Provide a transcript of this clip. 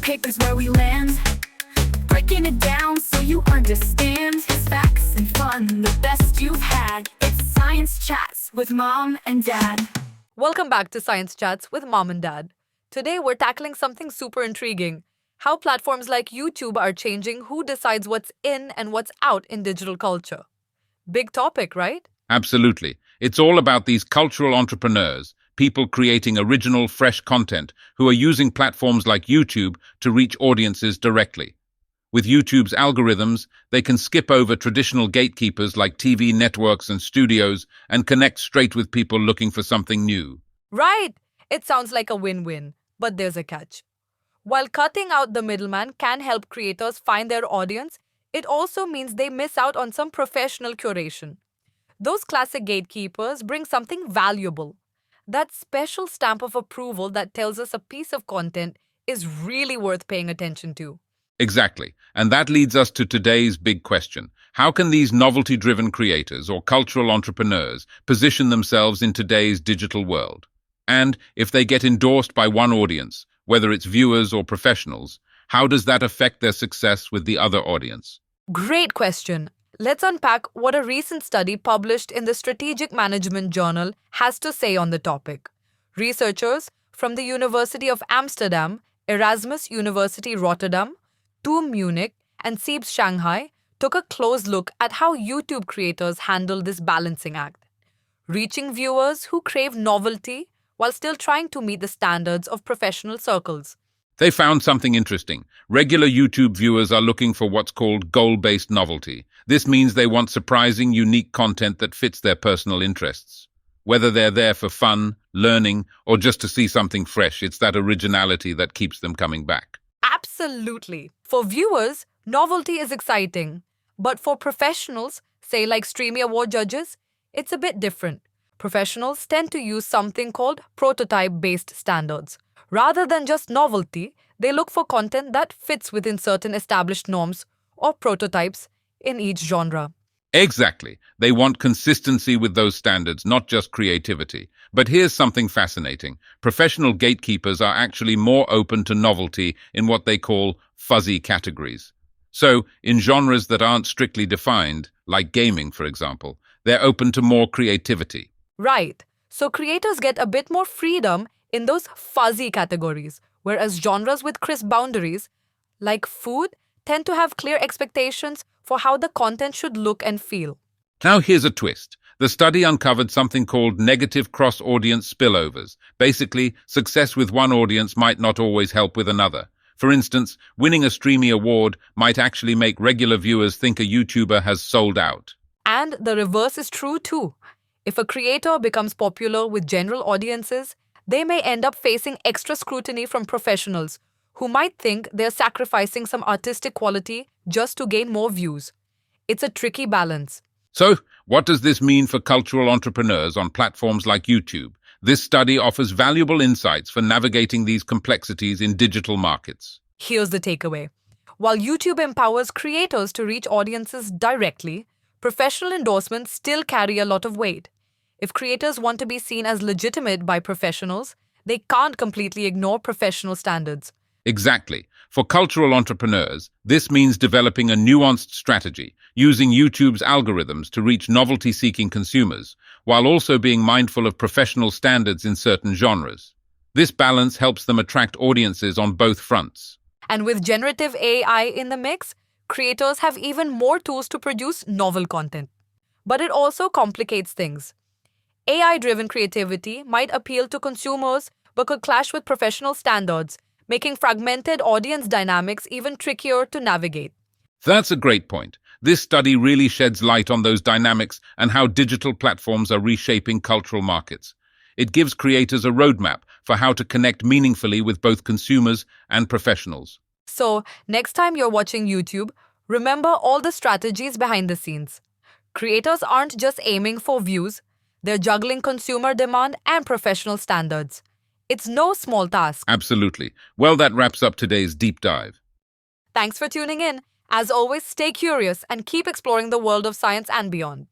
Papers where we land, breaking it down so you understand. It's facts and fun, the best you've had. It's Science Chats with Mom and Dad. Welcome back to Science Chats with Mom and Dad. Today we're tackling something super intriguing. How platforms like YouTube are changing who decides what's in and what's out in digital culture. Big topic, right? Absolutely. It's all about these cultural entrepreneurs, people creating original, fresh content who are using platforms like YouTube to reach audiences directly. With YouTube's algorithms, they can skip over traditional gatekeepers like TV networks and studios and connect straight with people looking for something new. Right! It sounds like a win-win, but there's a catch. While cutting out the middleman can help creators find their audience, it also means they miss out on some professional curation. Those classic gatekeepers bring something valuable. That special stamp of approval that tells us a piece of content is really worth paying attention to. Exactly. And that leads us to today's big question. How can these novelty-driven creators or cultural entrepreneurs position themselves in today's digital world? And if they get endorsed by one audience, whether it's viewers or professionals, how does that affect their success with the other audience? Great question. Let's unpack what a recent study published in the Strategic Management Journal has to say on the topic. Researchers from the University of Amsterdam, Erasmus University Rotterdam, TU Munich, and SIEBS Shanghai took a close look at how YouTube creators handle this balancing act, reaching viewers who crave novelty while still trying to meet the standards of professional circles. They found something interesting. Regular YouTube viewers are looking for what's called goal-based novelty. This means they want surprising, unique content that fits their personal interests. Whether they're there for fun, learning, or just to see something fresh, it's that originality that keeps them coming back. Absolutely. For viewers, novelty is exciting. But for professionals, say like Streamy Award judges, it's a bit different. Professionals tend to use something called prototype-based standards. Rather than just novelty, they look for content that fits within certain established norms or prototypes in each genre. Exactly. They want consistency with those standards, not just creativity. But here's something fascinating. Professional gatekeepers are actually more open to novelty in what they call fuzzy categories. So, in genres that aren't strictly defined, like gaming, for example, they're open to more creativity. Right. So creators get a bit more freedom in those fuzzy categories, whereas genres with crisp boundaries, like food, tend to have clear expectations for how the content should look and feel. Now here's a twist. The study uncovered something called negative cross-audience spillovers. Basically, success with one audience might not always help with another. For instance, winning a Streamy Award might actually make regular viewers think a YouTuber has sold out. And the reverse is true too. If a creator becomes popular with general audiences, they may end up facing extra scrutiny from professionals who might think they're sacrificing some artistic quality just to gain more views. It's a tricky balance. So, what does this mean for cultural entrepreneurs on platforms like YouTube? This study offers valuable insights for navigating these complexities in digital markets. Here's the takeaway. While YouTube empowers creators to reach audiences directly, professional endorsements still carry a lot of weight. If creators want to be seen as legitimate by professionals, they can't completely ignore professional standards. Exactly. For cultural entrepreneurs, this means developing a nuanced strategy, using YouTube's algorithms to reach novelty-seeking consumers, while also being mindful of professional standards in certain genres. This balance helps them attract audiences on both fronts. And with generative AI in the mix, creators have even more tools to produce novel content. But it also complicates things. AI-driven creativity might appeal to consumers but could clash with professional standards, making fragmented audience dynamics even trickier to navigate. That's a great point. This study really sheds light on those dynamics and how digital platforms are reshaping cultural markets. It gives creators a roadmap for how to connect meaningfully with both consumers and professionals. So, next time you're watching YouTube, remember all the strategies behind the scenes. Creators aren't just aiming for views, they're juggling consumer demand and professional standards. It's no small task. Absolutely. Well, that wraps up today's deep dive. Thanks for tuning in. As always, stay curious and keep exploring the world of science and beyond.